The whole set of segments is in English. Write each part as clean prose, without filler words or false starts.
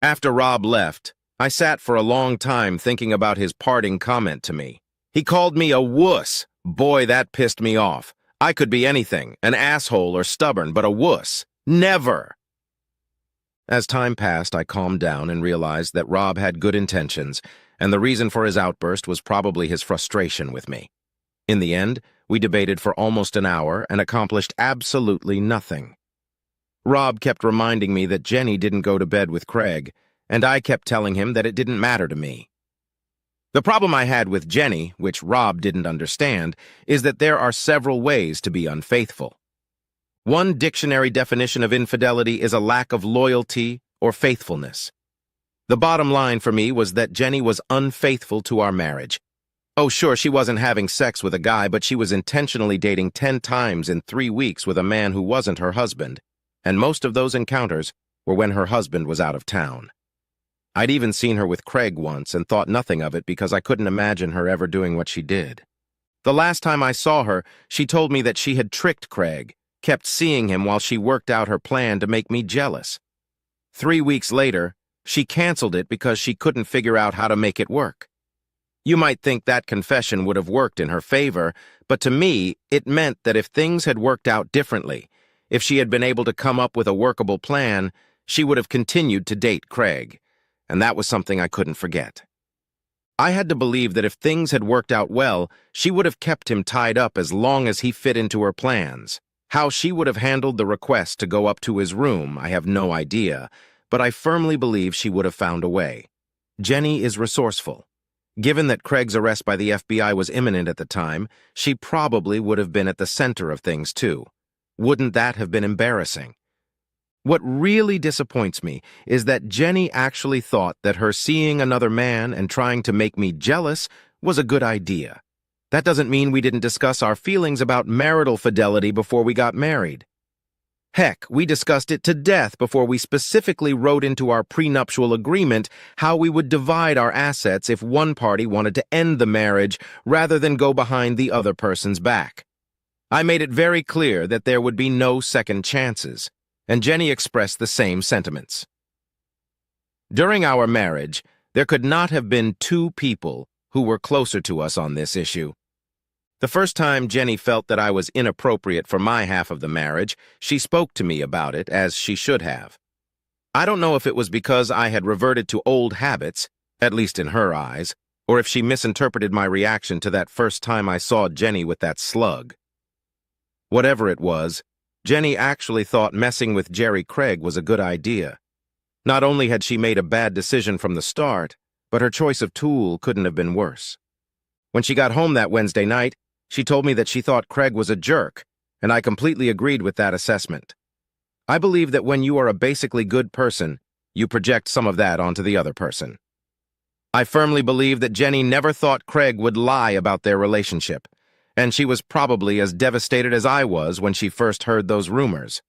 After Rob left, I sat for a long time thinking about his parting comment to me. He called me a wuss. Boy, that pissed me off. I could be anything, an asshole or stubborn, but a wuss. Never! As time passed, I calmed down and realized that Rob had good intentions, and the reason for his outburst was probably his frustration with me. In the end, we debated for almost an hour and accomplished absolutely nothing. Rob kept reminding me that Jenny didn't go to bed with Craig, and I kept telling him that it didn't matter to me. The problem I had with Jenny, which Rob didn't understand, is that there are several ways to be unfaithful. One dictionary definition of infidelity is a lack of loyalty or faithfulness. The bottom line for me was that Jenny was unfaithful to our marriage. Oh, sure, she wasn't having sex with a guy, but she was intentionally dating 10 times in 3 weeks with a man who wasn't her husband, and most of those encounters were when her husband was out of town. I'd even seen her with Craig once and thought nothing of it because I couldn't imagine her ever doing what she did. The last time I saw her, she told me that she had tricked Craig, kept seeing him while she worked out her plan to make me jealous. 3 weeks later, she canceled it because she couldn't figure out how to make it work. You might think that confession would have worked in her favor, but to me, it meant that if things had worked out differently, if she had been able to come up with a workable plan, she would have continued to date Craig, and that was something I couldn't forget. I had to believe that if things had worked out well, she would have kept him tied up as long as he fit into her plans. How she would have handled the request to go up to his room, I have no idea, but I firmly believe she would have found a way. Jenny is resourceful. Given that Craig's arrest by the FBI was imminent at the time, she probably would have been at the center of things too. Wouldn't that have been embarrassing? What really disappoints me is that Jenny actually thought that her seeing another man and trying to make me jealous was a good idea. That doesn't mean we didn't discuss our feelings about marital fidelity before we got married. Heck, we discussed it to death before we specifically wrote into our prenuptial agreement how we would divide our assets if one party wanted to end the marriage rather than go behind the other person's back. I made it very clear that there would be no second chances, and Jenny expressed the same sentiments. During our marriage, there could not have been two people who were closer to us on this issue. The first time Jenny felt that I was inappropriate for my half of the marriage, she spoke to me about it, as she should have. I don't know if it was because I had reverted to old habits, at least in her eyes, or if she misinterpreted my reaction to that first time I saw Jenny with that slug. Whatever it was, Jenny actually thought messing with Jerry Craig was a good idea. Not only had she made a bad decision from the start, but her choice of tool couldn't have been worse. When she got home that Wednesday night, she told me that she thought Craig was a jerk, and I completely agreed with that assessment. I believe that when you are a basically good person, you project some of that onto the other person. I firmly believe that Jenny never thought Craig would lie about their relationship, and she was probably as devastated as I was when she first heard those rumors.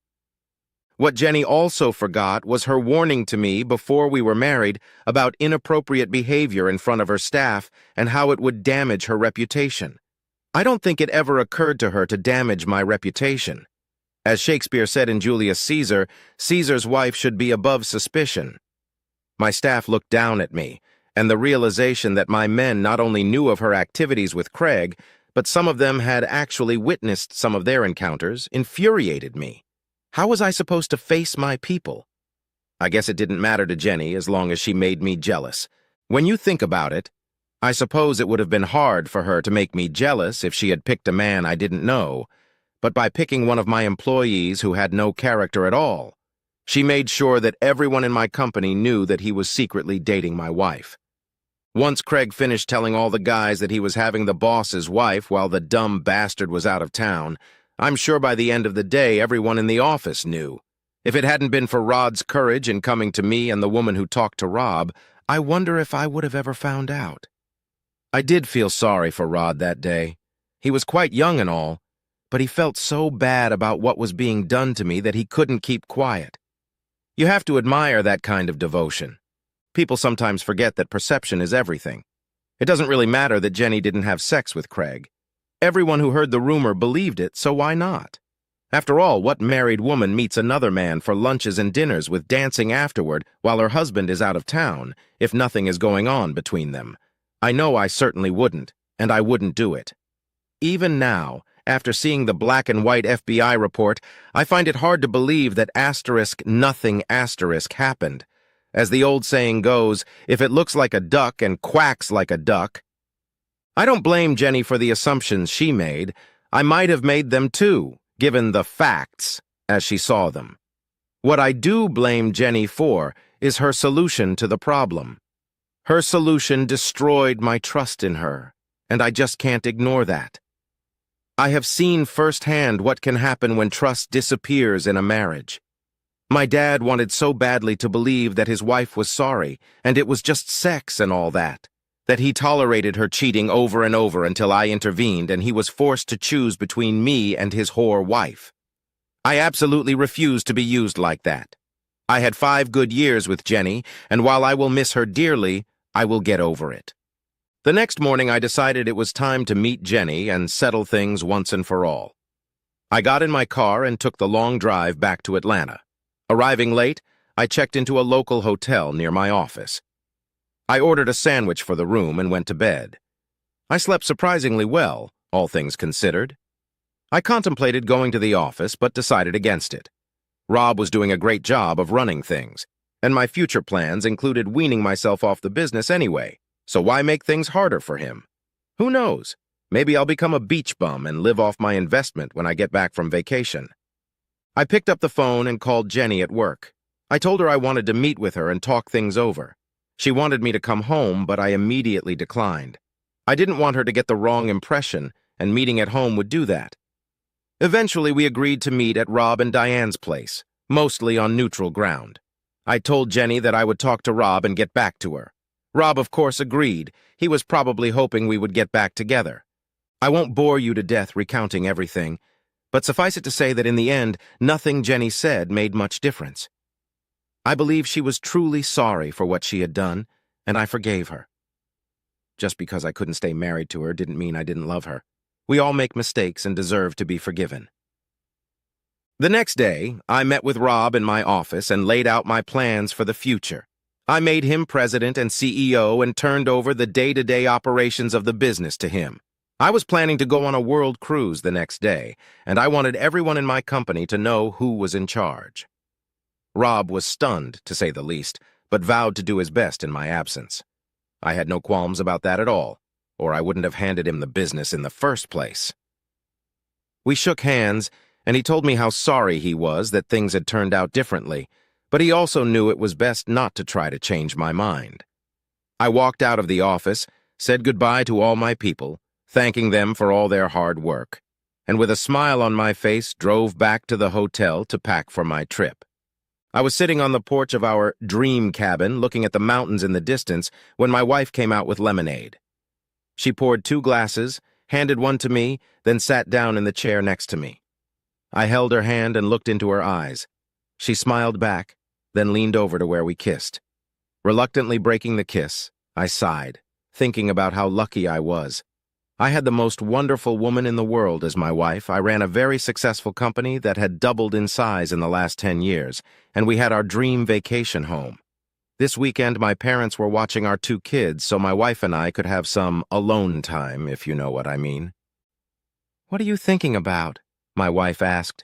What Jenny also forgot was her warning to me before we were married about inappropriate behavior in front of her staff and how it would damage her reputation. I don't think it ever occurred to her to damage my reputation. As Shakespeare said in Julius Caesar, Caesar's wife should be above suspicion. My staff looked down at me, and the realization that my men not only knew of her activities with Craig, but some of them had actually witnessed some of their encounters infuriated me. How was I supposed to face my people? I guess it didn't matter to Jenny as long as she made me jealous. When you think about it, I suppose it would have been hard for her to make me jealous if she had picked a man I didn't know, but by picking one of my employees who had no character at all, she made sure that everyone in my company knew that he was secretly dating my wife. Once Craig finished telling all the guys that he was having the boss's wife while the dumb bastard was out of town, I'm sure by the end of the day everyone in the office knew. If it hadn't been for Rod's courage in coming to me and the woman who talked to Rob, I wonder if I would have ever found out. I did feel sorry for Rod that day. He was quite young and all, but he felt so bad about what was being done to me that he couldn't keep quiet. You have to admire that kind of devotion. People sometimes forget that perception is everything. It doesn't really matter that Jenny didn't have sex with Craig. Everyone who heard the rumor believed it, so why not? After all, what married woman meets another man for lunches and dinners with dancing afterward while her husband is out of town, if nothing is going on between them? I know I certainly wouldn't, and I wouldn't do it. Even now, after seeing the black and white FBI report, I find it hard to believe that *nothing* happened. As the old saying goes, if it looks like a duck and quacks like a duck. I don't blame Jenny for the assumptions she made. I might have made them too, given the facts as she saw them. What I do blame Jenny for is her solution to the problem. Her solution destroyed my trust in her, and I just can't ignore that. I have seen firsthand what can happen when trust disappears in a marriage. My dad wanted so badly to believe that his wife was sorry, and it was just sex and all that he tolerated her cheating over and over until I intervened and he was forced to choose between me and his whore wife. I absolutely refuse to be used like that. I had 5 good years with Jenny, and while I will miss her dearly, I will get over it. The next morning I decided it was time to meet Jenny and settle things once and for all. I got in my car and took the long drive back to Atlanta. Arriving late, I checked into a local hotel near my office. I ordered a sandwich for the room and went to bed. I slept surprisingly well, all things considered. I contemplated going to the office, but decided against it. Rob was doing a great job of running things, and my future plans included weaning myself off the business anyway, so why make things harder for him? Who knows? Maybe I'll become a beach bum and live off my investment when I get back from vacation. I picked up the phone and called Jenny at work. I told her I wanted to meet with her and talk things over. She wanted me to come home, but I immediately declined. I didn't want her to get the wrong impression, and meeting at home would do that. Eventually, we agreed to meet at Rob and Diane's place, mostly on neutral ground. I told Jenny that I would talk to Rob and get back to her. Rob, of course, agreed. He was probably hoping we would get back together. I won't bore you to death recounting everything, but suffice it to say that in the end, nothing Jenny said made much difference. I believe she was truly sorry for what she had done, and I forgave her. Just because I couldn't stay married to her didn't mean I didn't love her. We all make mistakes and deserve to be forgiven. The next day, I met with Rob in my office and laid out my plans for the future. I made him president and CEO and turned over the day-to-day operations of the business to him. I was planning to go on a world cruise the next day, and I wanted everyone in my company to know who was in charge. Rob was stunned, to say the least, but vowed to do his best in my absence. I had no qualms about that at all, or I wouldn't have handed him the business in the first place. We shook hands, and he told me how sorry he was that things had turned out differently, but he also knew it was best not to try to change my mind. I walked out of the office, said goodbye to all my people, thanking them for all their hard work, and with a smile on my face drove back to the hotel to pack for my trip. I was sitting on the porch of our dream cabin looking at the mountains in the distance when my wife came out with lemonade. She poured 2 glasses, handed one to me, then sat down in the chair next to me. I held her hand and looked into her eyes. She smiled back, then leaned over to where we kissed. Reluctantly breaking the kiss, I sighed, thinking about how lucky I was. I had the most wonderful woman in the world as my wife. I ran a very successful company that had doubled in size in the last 10 years, and we had our dream vacation home. This weekend, my parents were watching our 2 kids, so my wife and I could have some alone time, if you know what I mean. "What are you thinking about?" my wife asked.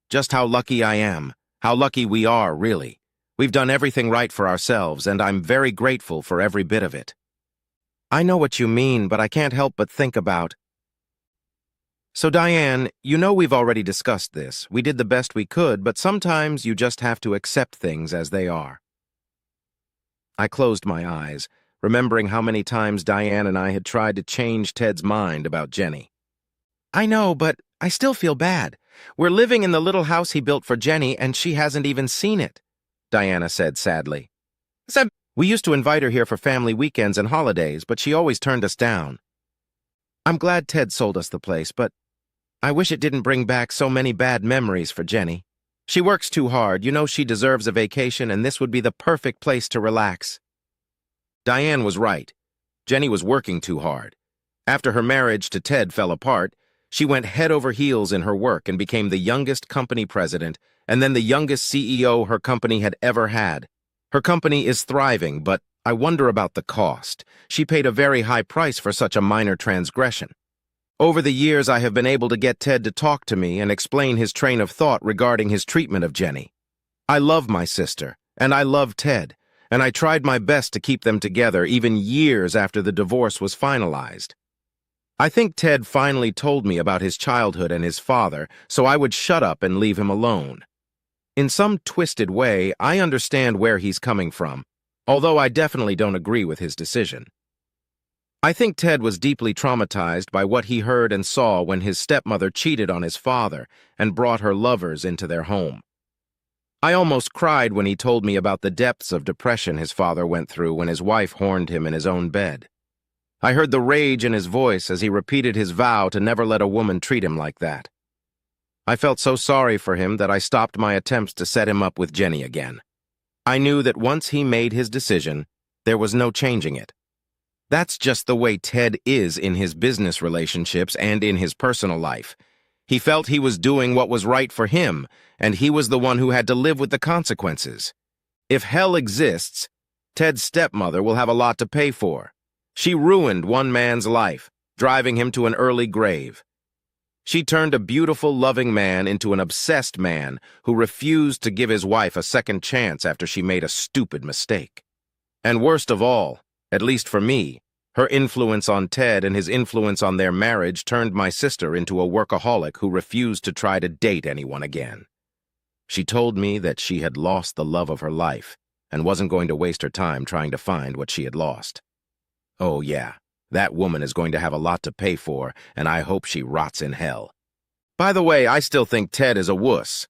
"Just how lucky I am. How lucky we are, really. We've done everything right for ourselves, and I'm very grateful for every bit of it." "I know what you mean, but I can't help but think about—" "So, Diane, you know we've already discussed this. We did the best we could, but sometimes you just have to accept things as they are." I closed my eyes, remembering how many times Diane and I had tried to change Ted's mind about Jenny. "I know, but I still feel bad. We're living in the little house he built for Jenny, and she hasn't even seen it," Diana said sadly. "We used to invite her here for family weekends and holidays, but she always turned us down. I'm glad Ted sold us the place, but I wish it didn't bring back so many bad memories for Jenny. She works too hard. You know she deserves a vacation, and this would be the perfect place to relax." Diane was right. Jenny was working too hard. After her marriage to Ted fell apart, She went head over heels in her work and became the youngest company president and then the youngest CEO her company had ever had. Her company is thriving, but I wonder about the cost. She paid a very high price for such a minor transgression. Over the years, I have been able to get Ted to talk to me and explain his train of thought regarding his treatment of Jenny. I love my sister, and I love Ted, and I tried my best to keep them together even years after the divorce was finalized. I think Ted finally told me about his childhood and his father, so I would shut up and leave him alone. In some twisted way, I understand where he's coming from, although I definitely don't agree with his decision. I think Ted was deeply traumatized by what he heard and saw when his stepmother cheated on his father and brought her lovers into their home. I almost cried when he told me about the depths of depression his father went through when his wife horned him in his own bed. I heard the rage in his voice as he repeated his vow to never let a woman treat him like that. I felt so sorry for him that I stopped my attempts to set him up with Jenny again. I knew that once he made his decision, there was no changing it. That's just the way Ted is in his business relationships and in his personal life. He felt he was doing what was right for him, and he was the one who had to live with the consequences. If hell exists, Ted's stepmother will have a lot to pay for. She ruined one man's life, driving him to an early grave. She turned a beautiful, loving man into an obsessed man who refused to give his wife a second chance after she made a stupid mistake. And worst of all, at least for me, her influence on Ted and his influence on their marriage turned my sister into a workaholic who refused to try to date anyone again. She told me that she had lost the love of her life and wasn't going to waste her time trying to find what she had lost. Oh yeah, that woman is going to have a lot to pay for, and I hope she rots in hell. By the way, I still think Ted is a wuss.